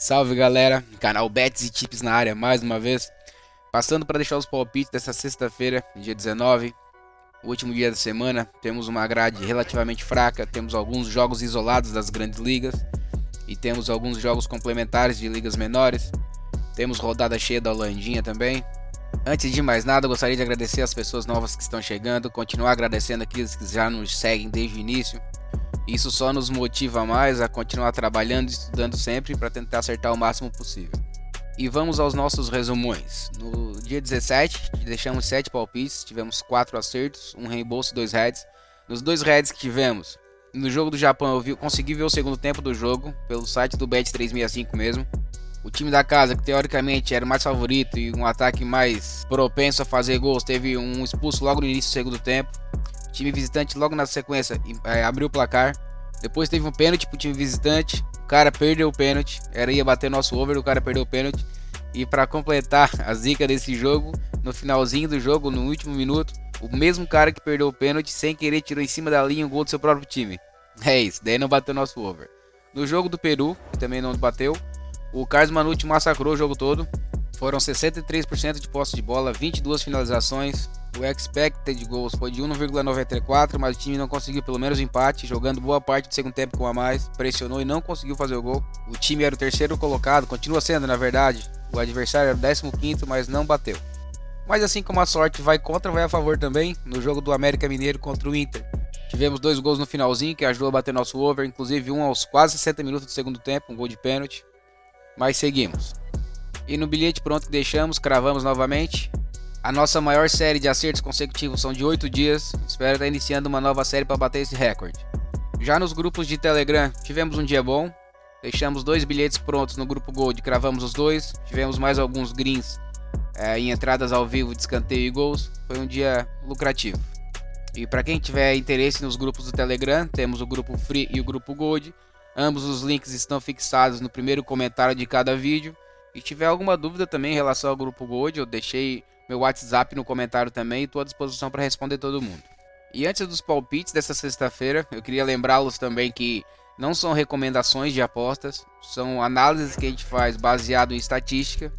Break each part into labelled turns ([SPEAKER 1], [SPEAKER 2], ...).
[SPEAKER 1] Salve galera, canal Bets e Tips na área mais uma vez. Passando para deixar os palpites dessa sexta-feira, dia 19, o último dia da semana. Temos uma grade relativamente fraca, temos alguns jogos isolados das grandes ligas e temos alguns jogos complementares de ligas menores. Temos rodada cheia da Holandinha também. Antes de mais nada, gostaria de agradecer as pessoas novas que estão chegando, continuar agradecendo aqueles que já nos seguem desde o início. Isso só nos motiva mais a continuar trabalhando e estudando sempre para tentar acertar o máximo possível. E vamos aos nossos resumões. No dia 17, deixamos 7 palpites, tivemos 4 acertos, um reembolso e 2 heads. Nos 2 heads que tivemos, no jogo do Japão eu consegui ver o segundo tempo do jogo, pelo site do Bet365 mesmo. O time da casa, que teoricamente era o mais favorito e um ataque mais propenso a fazer gols, teve um expulso logo no início do segundo tempo. O time visitante logo na sequência abriu o placar. Depois teve um pênalti pro time visitante. O cara perdeu o pênalti. Ia bater nosso over, o cara perdeu o pênalti. E para completar a zica desse jogo, no finalzinho do jogo, no último minuto, o mesmo cara que perdeu o pênalti, sem querer, tirou em cima da linha um gol do seu próprio time. É isso, daí não bateu nosso over. No jogo do Peru, que também não bateu, o Carlos Manute massacrou o jogo todo. Foram 63% de posse de bola, 22 finalizações. O expected goals foi de 1,94, mas o time não conseguiu pelo menos empate, jogando boa parte do segundo tempo com a mais, pressionou e não conseguiu fazer o gol. O time era o terceiro colocado, continua sendo na verdade, o adversário era o 15º, mas não bateu. Mas assim como a sorte vai contra, vai a favor também, no jogo do América Mineiro contra o Inter. Tivemos 2 gols no finalzinho, que ajudou a bater nosso over, inclusive um aos quase 60 minutos do segundo tempo, um gol de pênalti. Mas seguimos. E no bilhete pronto que deixamos, cravamos novamente. A nossa maior série de acertos consecutivos são de 8 dias. Espero estar iniciando uma nova série para bater esse recorde. Já nos grupos de Telegram, tivemos um dia bom. Deixamos 2 bilhetes prontos no grupo Gold, cravamos os 2. Tivemos mais alguns greens em entradas ao vivo de escanteio e gols. Foi um dia lucrativo. E para quem tiver interesse nos grupos do Telegram, temos o grupo Free e o grupo Gold. Ambos os links estão fixados no primeiro comentário de cada vídeo. E se tiver alguma dúvida também em relação ao grupo Gold, eu deixei meu WhatsApp no comentário também e estou à disposição para responder todo mundo. E antes dos palpites dessa sexta-feira, eu queria lembrá-los também que não são recomendações de apostas, são análises que a gente faz baseado em estatística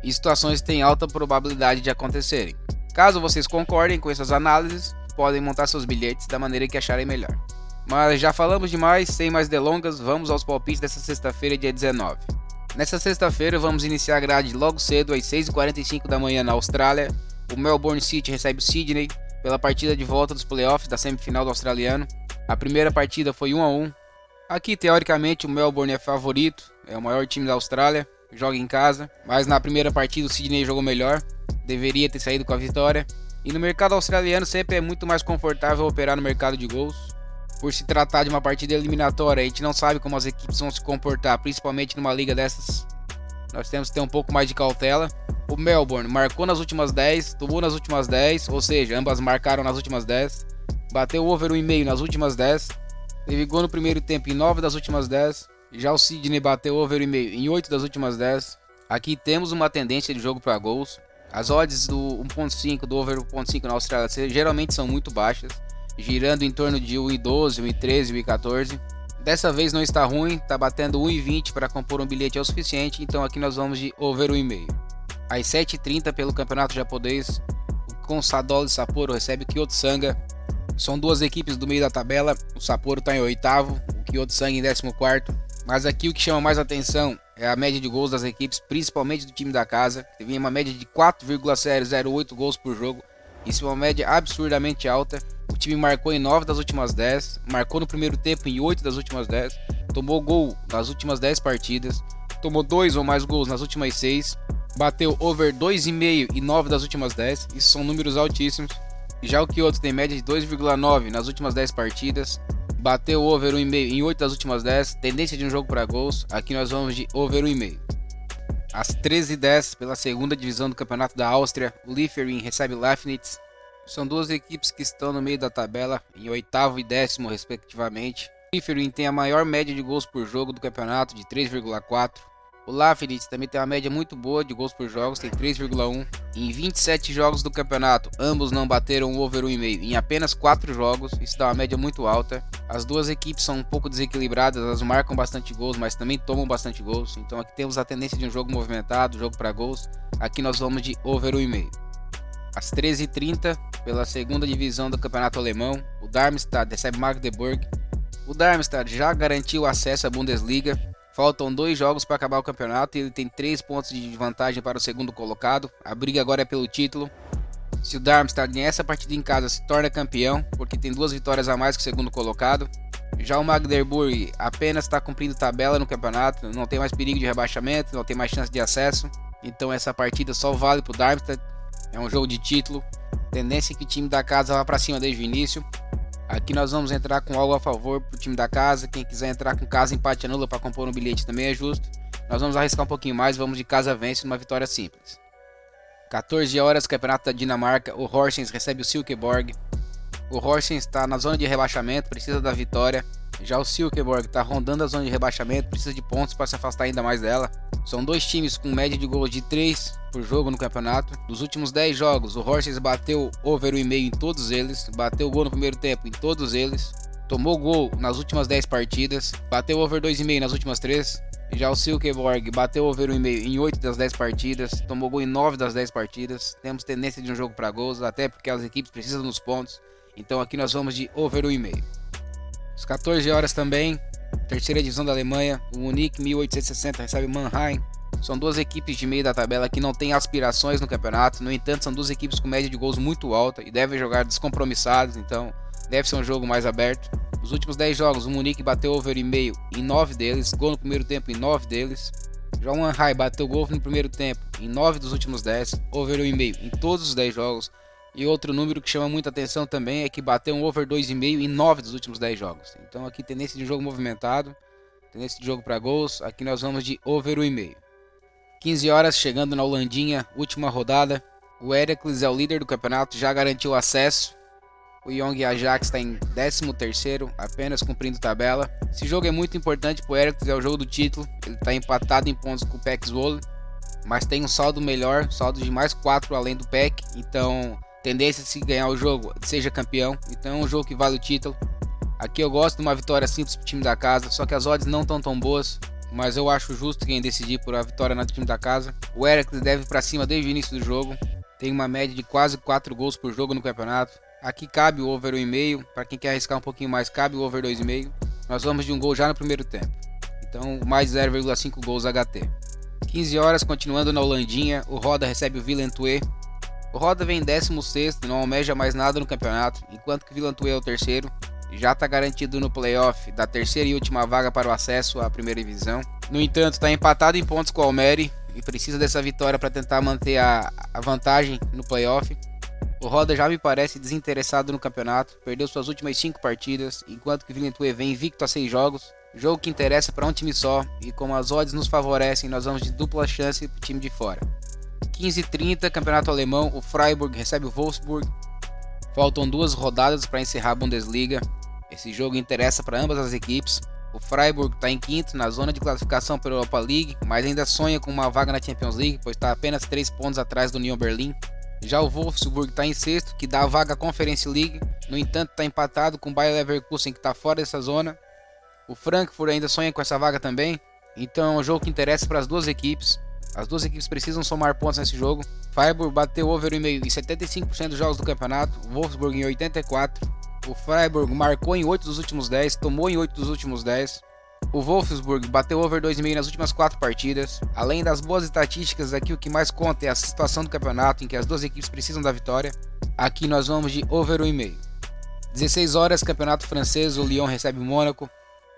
[SPEAKER 1] e situações que têm alta probabilidade de acontecerem. Caso vocês concordem com essas análises, podem montar seus bilhetes da maneira que acharem melhor. Mas já falamos demais, sem mais delongas, vamos aos palpites dessa sexta-feira, dia 19. Nessa sexta-feira vamos iniciar a grade logo cedo às 6h45 da manhã na Austrália. O Melbourne City recebe o Sydney pela partida de volta dos playoffs da semifinal do australiano. A primeira partida foi 1-1. Aqui teoricamente o Melbourne é favorito, é o maior time da Austrália, joga em casa, mas na primeira partida o Sydney jogou melhor, deveria ter saído com a vitória. E no mercado australiano sempre é muito mais confortável operar no mercado de gols. Por se tratar de uma partida eliminatória, a gente não sabe como as equipes vão se comportar, principalmente numa liga dessas. Nós temos que ter um pouco mais de cautela. O Melbourne marcou nas últimas 10, tomou nas últimas 10, ou seja, ambas marcaram nas últimas 10. Bateu over 1,5 nas últimas 10. Teve gol no primeiro tempo em 9 das últimas 10. Já o Sydney bateu over 1,5 em 8 das últimas 10. Aqui temos uma tendência de jogo para gols. As odds do 1.5, do over 1.5 na Austrália geralmente são muito baixas, girando em torno de 1,12, 1,13, 1,14. Dessa vez não está ruim, está batendo 1,20 para compor um bilhete é o suficiente, então aqui nós vamos de over 1,5. Às 7h30 pelo campeonato japonês, o Consadole Sapporo recebe o Kyoto Sanga. São duas equipes do meio da tabela, o Sapporo está em 8º, o Kyoto Sanga em 14º. Mas aqui o que chama mais atenção é a média de gols das equipes, principalmente do time da casa, que teve uma média de 4,008 gols por jogo. Isso é uma média absurdamente alta. O time marcou em 9 das últimas 10, marcou no primeiro tempo em 8 das últimas 10, tomou gol nas últimas 10 partidas, tomou 2 ou mais gols nas últimas 6, bateu over 2,5 em 9 das últimas 10, isso são números altíssimos. Já o Kyoto tem média de 2,9 nas últimas 10 partidas, bateu over 1,5 em 8 das últimas 10, tendência de um jogo para gols, aqui nós vamos de over 1,5. Às 13h10, pela segunda divisão do campeonato da Áustria, o Liefering recebe Lafnitz. São duas equipes que estão no meio da tabela, em 8º e 10º respectivamente. O Liefering tem a maior média de gols por jogo do campeonato, de 3,4. O Lafnitz também tem uma média muito boa de gols por jogos, tem 3,1. Em 27 jogos do campeonato, ambos não bateram o over 1,5 em apenas 4 jogos, isso dá uma média muito alta. As duas equipes são um pouco desequilibradas, elas marcam bastante gols, mas também tomam bastante gols. Então aqui temos a tendência de um jogo movimentado, jogo para gols. Aqui nós vamos de over 1,5. Às 13h30, pela segunda divisão do campeonato alemão, o Darmstadt recebe Magdeburg. O Darmstadt já garantiu acesso à Bundesliga. Faltam 2 jogos para acabar o campeonato e ele tem 3 pontos de vantagem para o segundo colocado. A briga agora é pelo título. Se o Darmstadt ganhar essa partida em casa, se torna campeão, porque tem 2 vitórias a mais que o segundo colocado. Já o Magdeburg apenas está cumprindo tabela no campeonato, não tem mais perigo de rebaixamento, não tem mais chance de acesso. Então essa partida só vale para o Darmstadt, é um jogo de título. Tendência é que o time da casa vá para cima desde o início. Aqui nós vamos entrar com algo a favor para o time da casa. Quem quiser entrar com casa empate anula para compor um bilhete também é justo. Nós vamos arriscar um pouquinho mais, vamos de casa vence numa vitória simples. 14 horas, campeonato da Dinamarca, o Horsens recebe o Silkeborg. O Horsens está na zona de rebaixamento, precisa da vitória. Já o Silkeborg está rondando a zona de rebaixamento, precisa de pontos para se afastar ainda mais dela. São 2 times com média de gols de 3 por jogo no campeonato. Dos últimos 10 jogos, o Horsens bateu over 1,5 em todos eles, bateu gol no primeiro tempo em todos eles, tomou gol nas últimas 10 partidas, bateu over 2,5 nas últimas 3. Já o Silkeborg bateu over 1,5 em 8 das 10 partidas, tomou gol em 9 das 10 partidas. Temos tendência de um jogo para gols, até porque as equipes precisam dos pontos. Então aqui nós vamos de over 1,5. Às 14 horas também, terceira divisão da Alemanha, o Munique 1860 recebe Mannheim. São 2 equipes de meio da tabela que não têm aspirações no campeonato. No entanto, são 2 equipes com média de gols muito alta e devem jogar descompromissados, então deve ser um jogo mais aberto. Nos últimos 10 jogos, o Munique bateu over 1,5 em 9 deles, gol no primeiro tempo em 9 deles. Já o Mannheim bateu gol no primeiro tempo em 9 dos últimos 10, over 1,5 em todos os 10 jogos. E outro número que chama muita atenção também é que bateu um over 2,5 em 9 dos últimos 10 jogos. Então aqui tendência de jogo movimentado, tendência de jogo para gols. Aqui nós vamos de over 1,5. 15 horas, chegando na Holandinha, última rodada. O Heracles é o líder do campeonato, já garantiu acesso. O Young Ajax está em 13º, apenas cumprindo tabela. Esse jogo é muito importante para o Heracles, é o jogo do título. Ele está empatado em pontos com o PEC Zwolle, mas tem um saldo melhor, saldo de mais 4 além do PEC. Então, tendência se ganhar o jogo, seja campeão. Então é um jogo que vale o título. Aqui eu gosto de uma vitória simples para o time da casa, só que as odds não estão tão boas. Mas eu acho justo quem decidir por a vitória no time da casa. O Heracles deve ir para cima desde o início do jogo. Tem uma média de quase 4 gols por jogo no campeonato. Aqui cabe o over 1,5. Para quem quer arriscar um pouquinho mais, cabe o over 2,5. Nós vamos de um gol já no primeiro tempo. Então, mais 0,5 gols HT. 15 horas, continuando na Holandinha, o Roda recebe o Willem II. O Roda vem em 16º, não almeja mais nada no campeonato, enquanto que o Willem II é o terceiro. Já está garantido no playoff da terceira e última vaga para o acesso à primeira divisão. No entanto, está empatado em pontos com o Almere e precisa dessa vitória para tentar manter a vantagem no playoff. O Roda já me parece desinteressado no campeonato, perdeu suas últimas 5 partidas, enquanto que o Willem II vem invicto a 6 jogos. Jogo que interessa para um time só, e como as odds nos favorecem, nós vamos de dupla chance para o time de fora. 15h30, campeonato alemão, o Freiburg recebe o Wolfsburg. Faltam 2 rodadas para encerrar a Bundesliga. Esse jogo interessa para ambas as equipes. O Freiburg está em 5º na zona de classificação para a Europa League, mas ainda sonha com uma vaga na Champions League, pois está apenas 3 pontos atrás do Union Berlin. Já o Wolfsburg está em 6º, que dá a vaga à Conference League. No entanto, está empatado com o Bayer Leverkusen, que está fora dessa zona. O Frankfurt ainda sonha com essa vaga também. Então é um jogo que interessa para as duas equipes. As duas equipes precisam somar pontos nesse jogo. Freiburg bateu over 1,5 em 75% dos jogos do campeonato. O Wolfsburg em 84%. O Freiburg marcou em 8 dos últimos 10, tomou em 8 dos últimos 10. O Wolfsburg bateu over 2,5 nas últimas 4 partidas. Além das boas estatísticas, aqui o que mais conta é a situação do campeonato, em que as duas equipes precisam da vitória. Aqui nós vamos de over 1,5. 16 horas, campeonato francês, o Lyon recebe o Mônaco.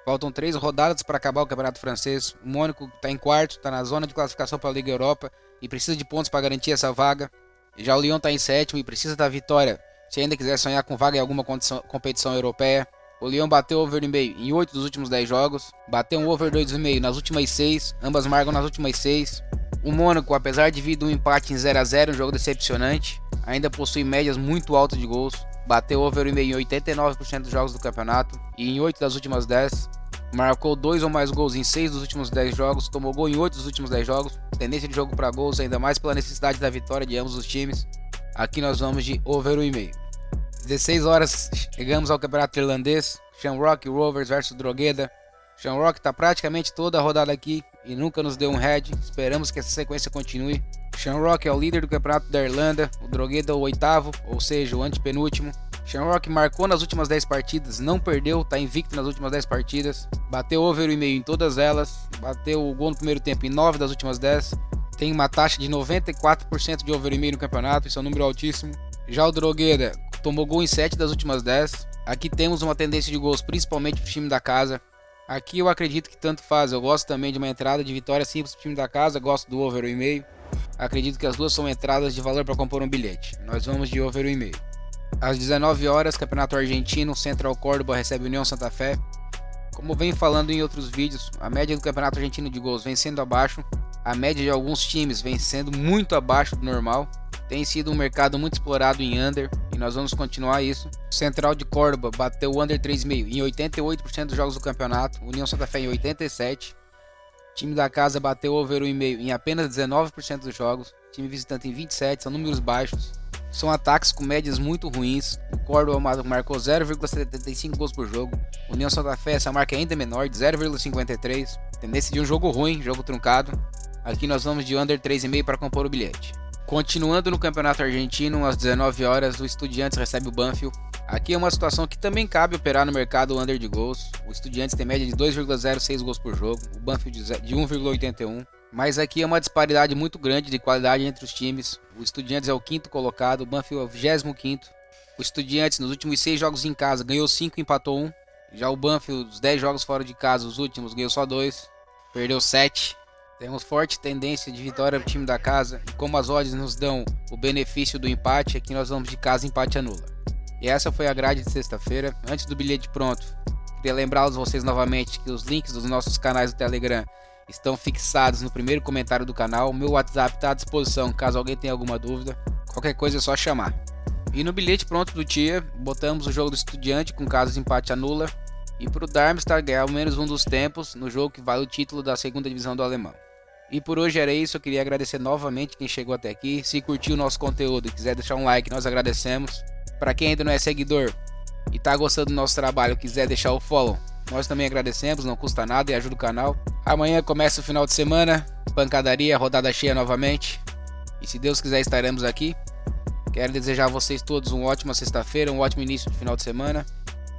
[SPEAKER 1] Faltam 3 rodadas para acabar o campeonato francês. O Mônaco está em 4º, está na zona de classificação para a Liga Europa e precisa de pontos para garantir essa vaga. Já o Lyon está em 7º e precisa da vitória se ainda quiser sonhar com vaga em alguma competição europeia. O Lyon bateu over 1,5 em 8 dos últimos 10 jogos, bateu um over 2,5 nas últimas 6, ambas marcam nas últimas 6. O Mônaco, apesar de vir de um empate em 0-0, um jogo decepcionante, ainda possui médias muito altas de gols, bateu over 1,5 em 89% dos jogos do campeonato e em 8 das últimas 10. Marcou 2 ou mais gols em 6 dos últimos 10 jogos, tomou gol em 8 dos últimos 10 jogos, tendência de jogo para gols, ainda mais pela necessidade da vitória de ambos os times. Aqui nós vamos de over 1,5. 16 horas, chegamos ao campeonato irlandês, Shamrock Rovers versus Drogheda. Shamrock tá praticamente toda a rodada aqui e nunca nos deu um head. Esperamos que essa sequência continue. Shamrock é o líder do campeonato da Irlanda, o Drogheda é o oitavo, ou seja, o antepenúltimo. Shamrock marcou nas últimas 10 partidas, não perdeu, tá invicto nas últimas 10 partidas. Bateu over 1,5 em todas elas, bateu o gol no primeiro tempo em 9 das últimas 10. Tem uma taxa de 94% de over 1,5 no campeonato, isso é um número altíssimo. Já o Drogheda tomou gol em 7 das últimas 10. Aqui temos uma tendência de gols, principalmente pro time da casa. Aqui eu acredito que tanto faz, eu gosto também de uma entrada de vitória simples pro time da casa, gosto do over 1,5. Acredito que as duas são entradas de valor para compor um bilhete. Nós vamos de over 1,5. Às 19 horas, Campeonato Argentino, Central Córdoba recebe União Santa Fé. Como venho falando em outros vídeos, a média do Campeonato Argentino de gols vem sendo abaixo. A média de alguns times vem sendo muito abaixo do normal. Tem sido um mercado muito explorado em under e nós vamos continuar isso. Central de Córdoba bateu o under 3,5 em 88% dos jogos do campeonato. União Santa Fé em 87%. Time da casa bateu over 1,5 em apenas 19% dos jogos. Time visitante em 27%, são números baixos. São ataques com médias muito ruins. O Córdoba marcou 0,75 gols por jogo. União Santa Fé, essa marca é ainda menor, de 0,53. Tendência de um jogo ruim, jogo truncado. Aqui nós vamos de under 3,5 para compor o bilhete. Continuando no Campeonato Argentino, às 19 horas, o Estudiantes recebe o Banfield. Aqui é uma situação que também cabe operar no mercado under de gols. O Estudiantes tem média de 2,06 gols por jogo, o Banfield de 1,81. Mas aqui é uma disparidade muito grande de qualidade entre os times. O Estudiantes é o quinto colocado, o Banfield é o 25º. O Estudiantes nos últimos 6 jogos em casa ganhou 5 e empatou 1. Já o Banfield, os 10 jogos fora de casa, os últimos, ganhou só 2, perdeu 7. Temos forte tendência de vitória do time da casa. E como as odds nos dão o benefício do empate, aqui nós vamos de casa empate anula. E essa foi a grade de sexta-feira. Antes do bilhete pronto, queria lembrá-los vocês novamente que os links dos nossos canais do Telegram estão fixados no primeiro comentário do canal. O meu WhatsApp está à disposição caso alguém tenha alguma dúvida. Qualquer coisa é só chamar. E no bilhete pronto do dia, botamos o jogo do Estudiante com caso empate anula. E para o Darmstadt ganhar ao menos um dos tempos no jogo que vale o título da segunda divisão do alemão. E por hoje era isso, eu queria agradecer novamente quem chegou até aqui. Se curtiu o nosso conteúdo e quiser deixar um like, nós agradecemos. Para quem ainda não é seguidor e está gostando do nosso trabalho, quiser deixar o follow, nós também agradecemos, não custa nada e ajuda o canal. Amanhã começa o final de semana, pancadaria, rodada cheia novamente. E se Deus quiser estaremos aqui. Quero desejar a vocês todos uma ótima sexta-feira, um ótimo início de final de semana.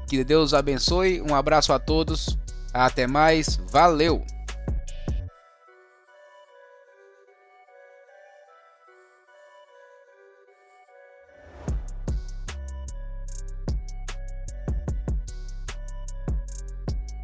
[SPEAKER 1] Que Deus abençoe, um abraço a todos, até mais, valeu!